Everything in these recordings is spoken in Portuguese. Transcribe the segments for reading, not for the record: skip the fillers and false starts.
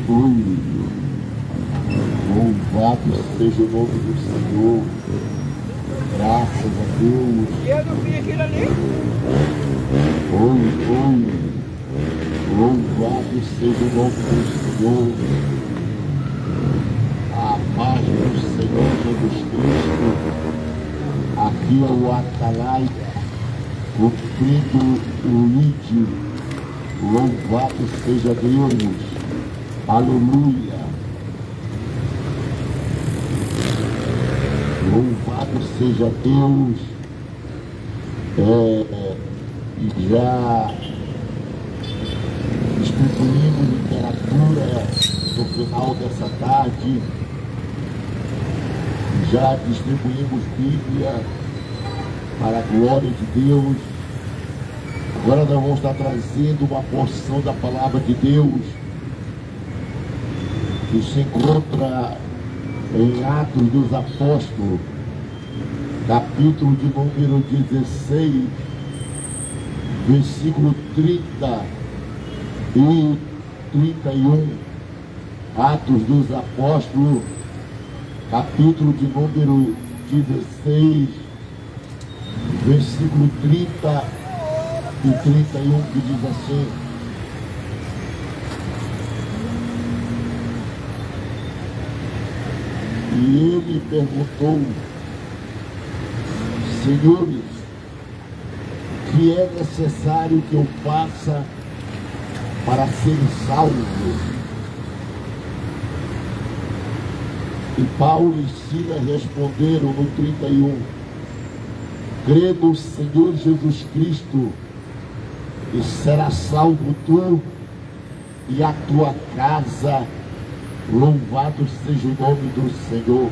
Louvado seja o nome do Senhor. Graças a Deus. E eu não vi aquilo ali. Louvado seja o nome do Senhor. A paz do Senhor Jesus Cristo. Aqui é o Atalaia, cumprindo o ID. Louvado seja Deus. Aleluia. Louvado seja Deus. Já distribuímos literatura no final dessa tarde. Já distribuímos Bíblia para a glória de Deus. Agora nós vamos estar trazendo uma porção da palavra de Deus que se encontra em Atos dos Apóstolos, capítulo de número 16, versículo 30 e 31. Atos dos Apóstolos, capítulo de número 16, versículo 30 e 31, que diz assim: e ele perguntou: senhores, que é necessário que eu faça para ser salvo? E Paulo e Silas responderam no 31: crê no Senhor Jesus Cristo e será salvo tu e a tua casa. Louvado seja o nome do Senhor.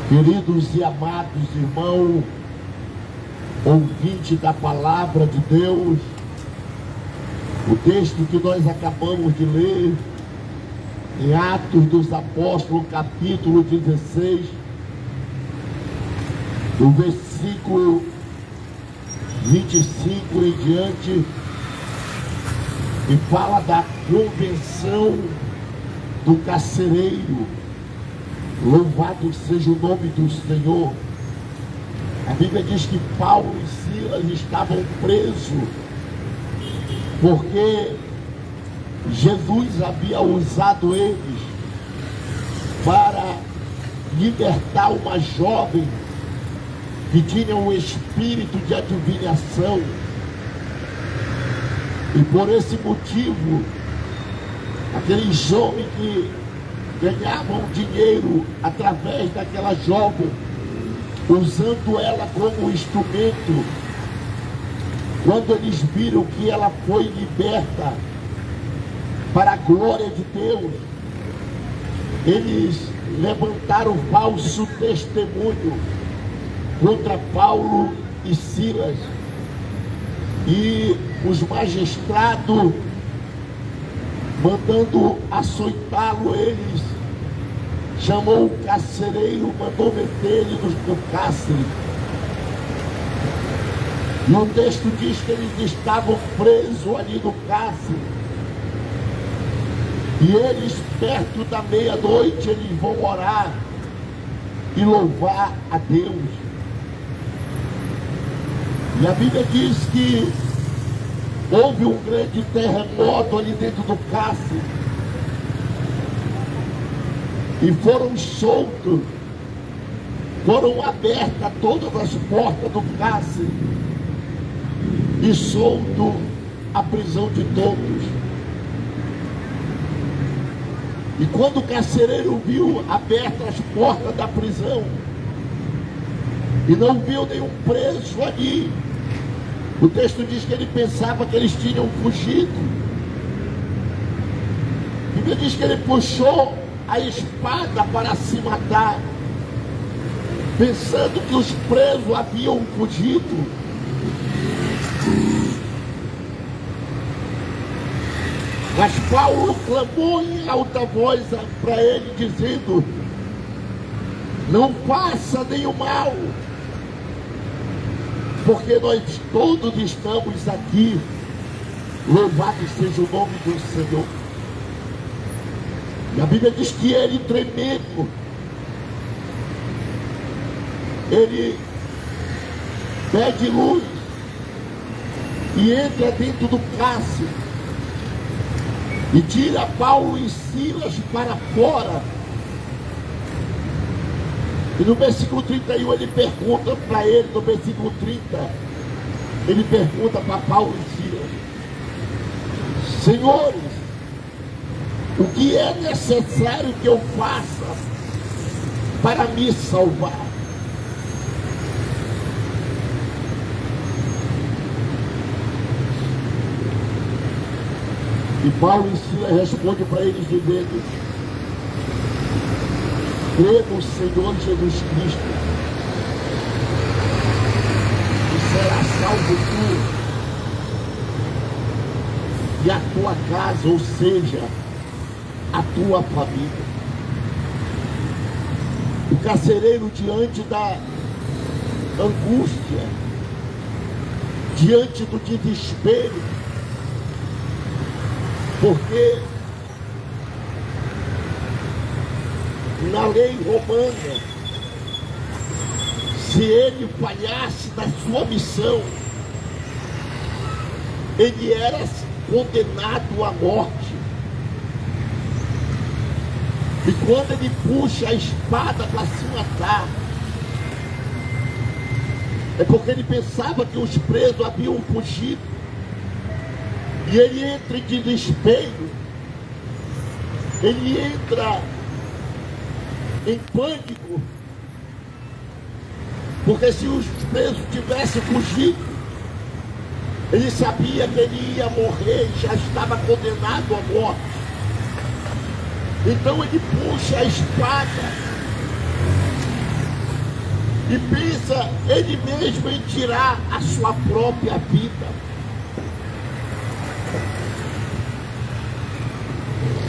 Queridos e amados irmãos, ouvinte da palavra de Deus, o texto que nós acabamos de ler em Atos dos Apóstolos, capítulo 16, do versículo 25 em diante, e fala da convenção do carcereiro. Louvado seja o nome do Senhor. A Bíblia diz que Paulo e Silas estavam presos porque Jesus havia usado eles para libertar uma jovem que tinha um espírito de adivinhação. E por esse motivo, aqueles homens que ganhavam dinheiro através daquela jovem, usando ela como instrumento, quando eles viram que ela foi liberta para a glória de Deus, eles levantaram falso testemunho contra Paulo e Silas. E os magistrados, mandando açoitá-lo, eles chamou o carcereiro, mandou meter ele no cárcere. E o texto diz que eles estavam presos ali no cárcere. E eles, perto da meia-noite, eles vão orar e louvar a Deus. E a Bíblia diz que houve um grande terremoto ali dentro do cárcere. E foram soltos, foram abertas todas as portas do cárcere e solto a prisão de todos. E quando o carcereiro viu abertas as portas da prisão e não viu nenhum preso ali, o texto diz que ele pensava que eles tinham fugido. A Bíblia diz que ele puxou a espada para se matar, pensando que os presos haviam fugido. Mas Paulo clamou em alta voz para ele, dizendo: não faça nenhum mal, porque nós todos estamos aqui. Louvado seja o nome do Senhor. E a Bíblia diz que ele, tremendo, ele pede luz e entra dentro do cárcere e tira Paulo e Silas para fora. E no versículo 31 ele pergunta para ele, no versículo 30, ele pergunta para Paulo e Silas: senhores, o que é necessário que eu faça para me salvar? E Paulo e Silas respondem para eles dizendo: crê no Senhor Jesus Cristo e será salvo tu e a tua casa, ou seja, a tua família. O carcereiro, diante da angústia, diante do desespero, porque na lei romana, se ele falhasse na sua missão, ele era condenado à morte. E quando ele puxa a espada para se matar, é porque ele pensava que os presos haviam fugido. E ele entra em desespero, ele entra em pânico, porque se os presos tivessem fugido, ele sabia que ele ia morrer, já estava condenado à morte. Então ele puxa a espada e pensa ele mesmo em tirar a sua própria vida.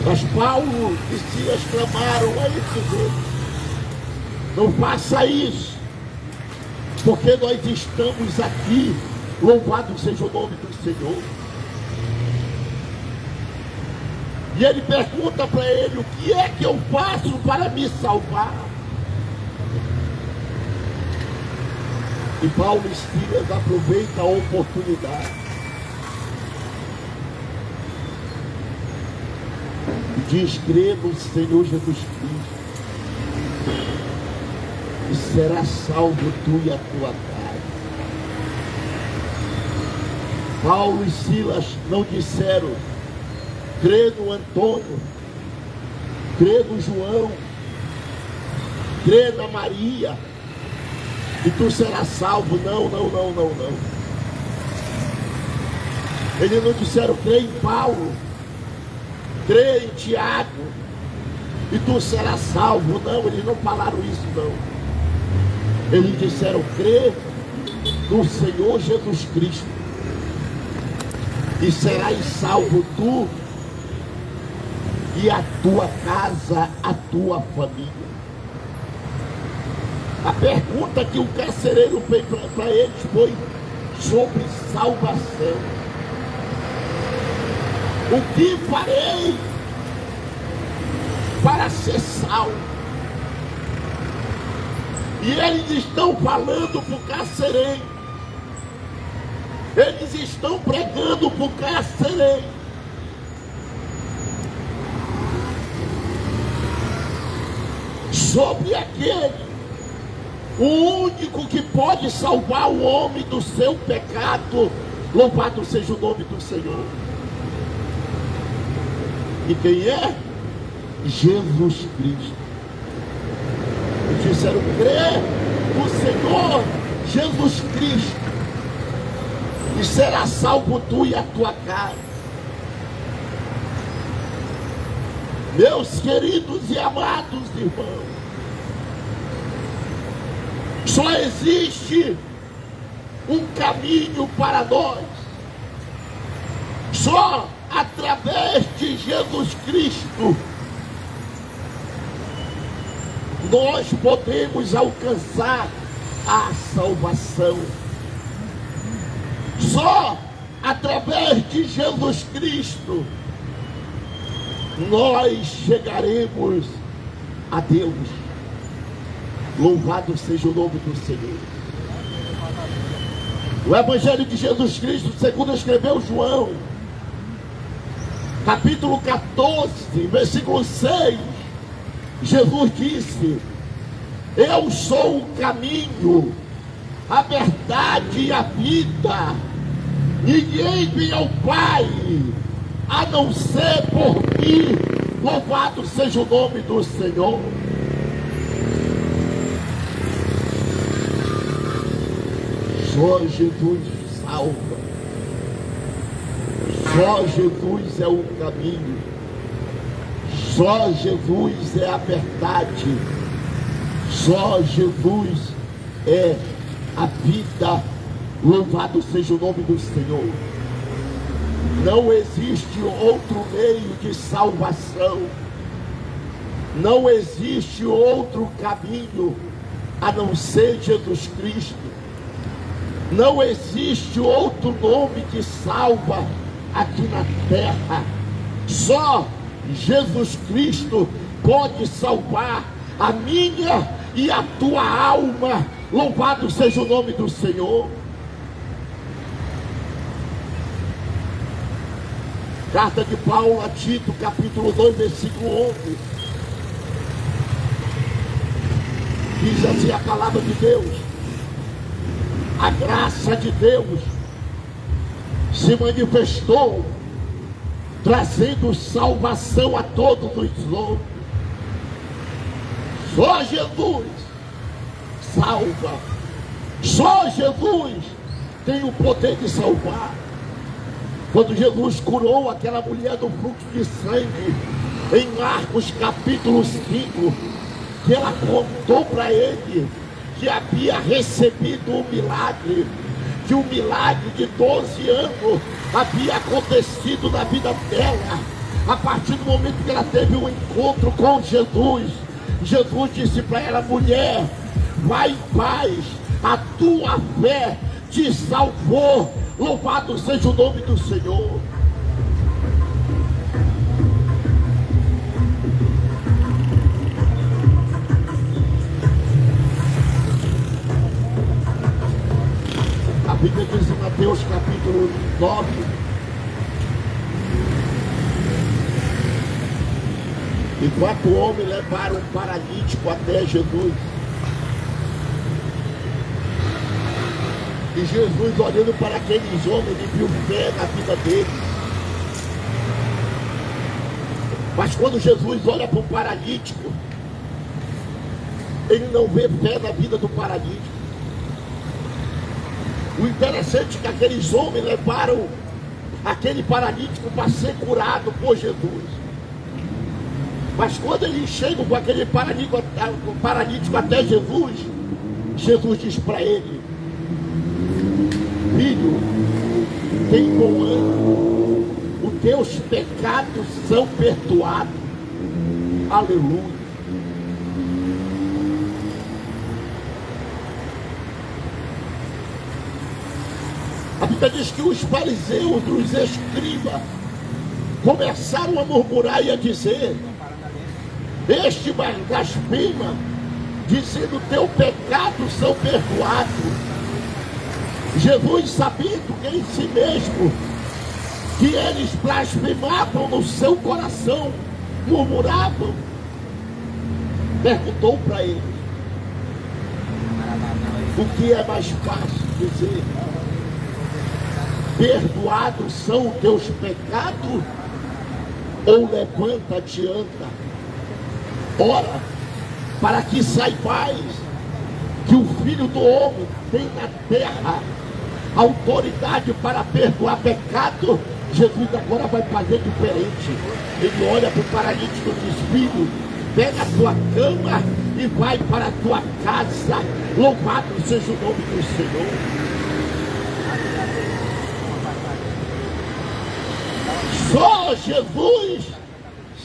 Mas Paulo e Silas clamaram a ele: não faça isso, porque nós estamos aqui, louvado seja o nome do Senhor. E ele pergunta para ele: o que é que eu faço para me salvar? E Paulo e Silas aproveitam a oportunidade e diz: crê no Senhor Jesus Cristo e será salvo tu e a tua casa. Paulo e Silas não disseram: crê no Antônio, crê no João, crê na Maria e tu serás salvo. Não. Eles não disseram: crê em Paulo, crê em Tiago e tu serás salvo. Não, eles não falaram isso, não. Eles disseram: crê no Senhor Jesus Cristo e serás salvo tu e a tua casa, a tua família. A pergunta que o carcereiro fez para eles foi sobre salvação. O que farei para ser salvo? E eles estão falando para o carcereiro, eles estão pregando para o carcereiro. Sobre aquele, o único que pode salvar o homem do seu pecado. Louvado seja o nome do Senhor. E quem é? Jesus Cristo. Eles disseram: crê no Senhor Jesus Cristo e será salvo tu e a tua casa. Meus queridos e amados irmãos, só existe um caminho para nós. Só através de Jesus Cristo nós podemos alcançar a salvação. Só através de Jesus Cristo nós chegaremos a Deus. Louvado seja o nome do Senhor. O Evangelho de Jesus Cristo, segundo escreveu João, capítulo 14, versículo 6, Jesus disse: eu sou o caminho, a verdade e a vida. Ninguém vem ao Pai a não ser por mim. Louvado seja o nome do Senhor. Só Jesus salva. Só Jesus é o caminho. Só Jesus é a verdade. Só Jesus é a vida. Louvado seja o nome do Senhor. Não existe outro meio de salvação. Não existe outro caminho a não ser Jesus Cristo. Não existe outro nome que salva aqui na terra. Só Jesus Cristo pode salvar a minha e a tua alma. Louvado seja o nome do Senhor. Carta de Paulo a Tito, capítulo 2, versículo 11. Diz assim a palavra de Deus: a graça de Deus se manifestou, trazendo salvação a todos os homens. Só Jesus salva. Só Jesus tem o poder de salvar. Quando Jesus curou aquela mulher do fluxo de sangue, em Marcos capítulo 5, que ela contou para ele que havia recebido um milagre, que o milagre de 12 anos havia acontecido na vida dela. A partir do momento que ela teve um encontro com Jesus, Jesus disse para ela: mulher, vai em paz, a tua fé te salvou. Louvado seja o nome do Senhor. A Bíblia diz em Mateus capítulo 9: e 4 homens levaram um paralítico até Jesus. E Jesus, olhando para aqueles homens, ele viu fé na vida deles. Mas quando Jesus olha para o paralítico, ele não vê fé na vida do paralítico. O interessante é que aqueles homens levaram aquele paralítico para ser curado por Jesus. Mas quando eles chegam com aquele paralítico até Jesus, Jesus diz para ele: filho, tem bom ânimo, os teus pecados são perdoados. Aleluia. A Bíblia diz que os fariseus, os escribas, começaram a murmurar e a dizer: este blasfema, dizendo teu pecado são perdoados. Jesus, sabendo em si mesmo que eles blasfemavam no seu coração, murmuravam, perguntou para eles: o que é mais fácil dizer? Perdoados são os teus pecados, ou levanta-te e anda? Ora, para que saibais que o Filho do Homem tem na terra autoridade para perdoar pecado, Jesus agora vai fazer diferente. Ele olha para o paralítico e diz: filho, pega a tua cama e vai para a tua casa. Louvado seja o nome do Senhor. Só Jesus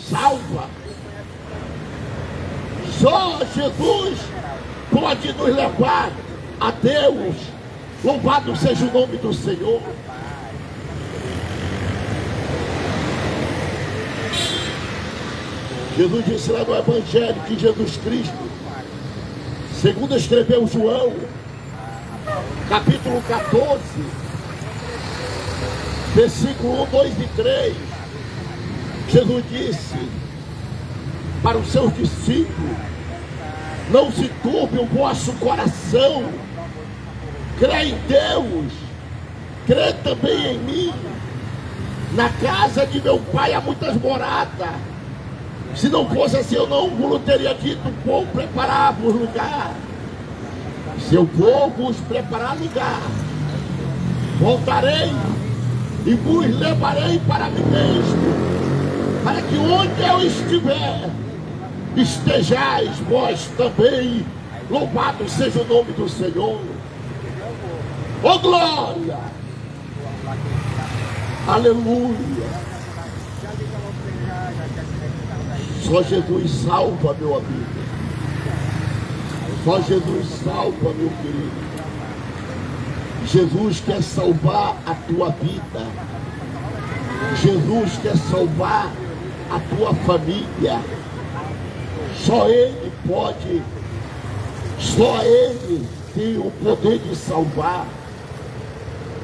salva. Só Jesus pode nos levar a Deus. Louvado seja o nome do Senhor. Jesus disse lá no Evangelho que Jesus Cristo, segundo escreveu João, capítulo 14, versículo 1, 2 e 3, Jesus disse para os seus discípulos: não se turbe o vosso coração, crê em Deus, crê também em mim. Na casa de meu pai há muitas moradas. Se não fosse assim, eu não vos teria dito: vou preparar-vos lugar. Se eu vou vos preparar lugar, voltarei e vos levarei para mim mesmo, para que onde eu estiver, estejais vós também. Louvado seja o nome do Senhor. Oh glória! Aleluia! Só Jesus salva, meu amigo. Só Jesus salva, meu querido. Jesus quer salvar a tua vida. Jesus quer salvar a tua família. Só Ele pode. Só Ele tem o poder de salvar.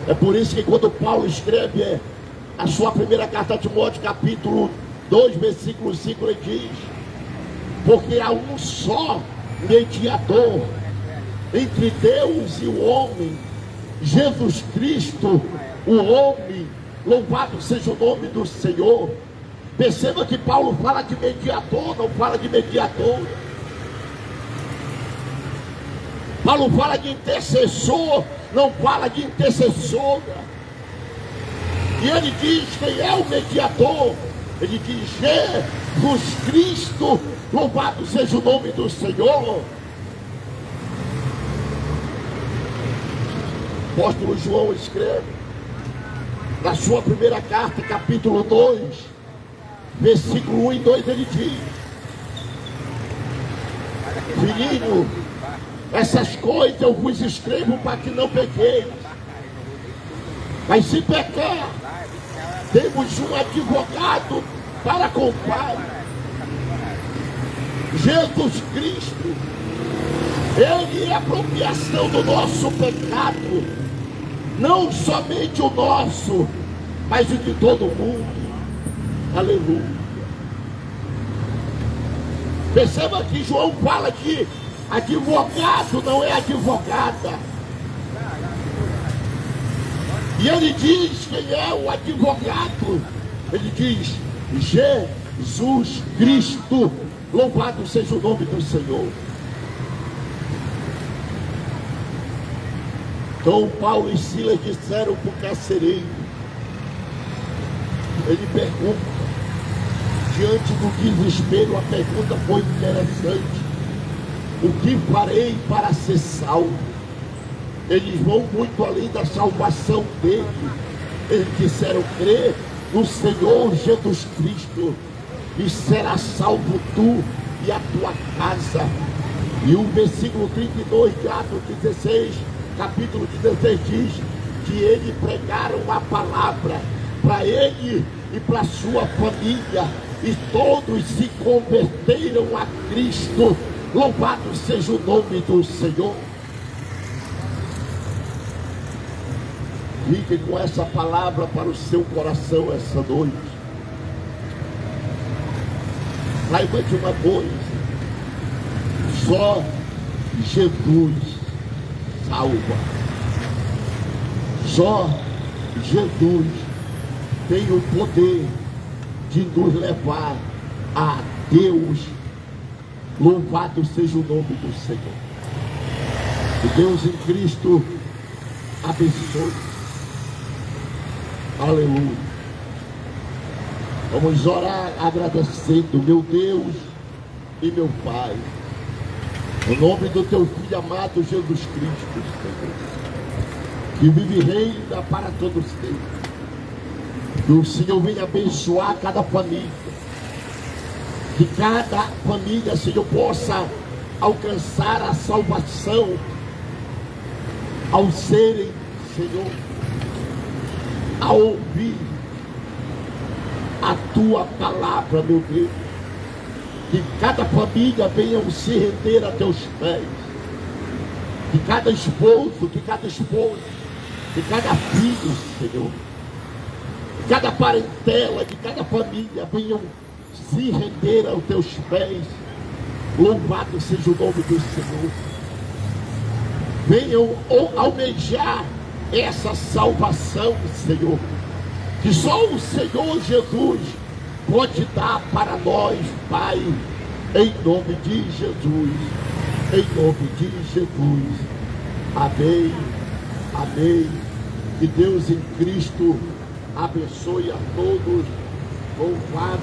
É por isso que quando Paulo escreve a sua primeira carta a Timóteo, capítulo 2, versículo 5, ele diz: porque há um só mediador entre Deus e o homem, Jesus Cristo, o homem. Louvado seja o nome do Senhor. Perceba que Paulo fala de mediador, não fala de mediadora. Paulo fala de intercessor, não fala de intercessora. E ele diz quem é o mediador. Ele diz Jesus Cristo. Louvado seja o nome do Senhor. O apóstolo João escreve na sua primeira carta, capítulo 2, versículo 1 e 2, ele diz: filhinho, essas coisas eu vos escrevo para que não pequeis. Mas se pecar, temos um advogado para com o Pai, Jesus Cristo. Ele é a propiciação do nosso pecado, não somente o nosso, mas o de todo mundo. Aleluia. Perceba que João fala de advogado, não é advogada. E ele diz quem é o advogado. Ele diz Jesus Cristo. Louvado seja o nome do Senhor. Então Paulo e Silas disseram para o carcereiro. Ele pergunta, diante do desespero, a pergunta foi interessante: o que farei para ser salvo? Eles vão muito além da salvação dele. Eles disseram: crê no Senhor Jesus Cristo e será salvo tu e a tua casa. E o versículo 32 de Atos 16, capítulo 16, diz que eles pregaram a palavra para ele e para sua família, e todos se converteram a Cristo. Louvado seja o nome do Senhor. Fique com essa palavra para o seu coração essa noite. Saiba de uma coisa: só Jesus salva. Só Jesus tem o poder de nos levar a Deus. Louvado seja o nome do Senhor. Que Deus em Cristo abençoe. Aleluia. Vamos orar agradecendo, meu Deus e meu Pai, no nome do teu Filho amado Jesus Cristo, Senhor, que vive e reina para todos sempre. Que o Senhor venha abençoar cada família, que cada família, Senhor, possa alcançar a salvação ao serem, Senhor, a ouvir a tua palavra, meu Deus. Que cada família venha se render a teus pés. Que cada esposo, que cada esposa, que cada filho, Senhor, que cada parentela, que cada família venham se render aos teus pés. Louvado seja o nome do Senhor. Venham almejar essa salvação, Senhor, que só o Senhor Jesus pode dar para nós, Pai, em nome de Jesus, em nome de Jesus. Amém, amém. Que Deus em Cristo abençoe a todos. Louvado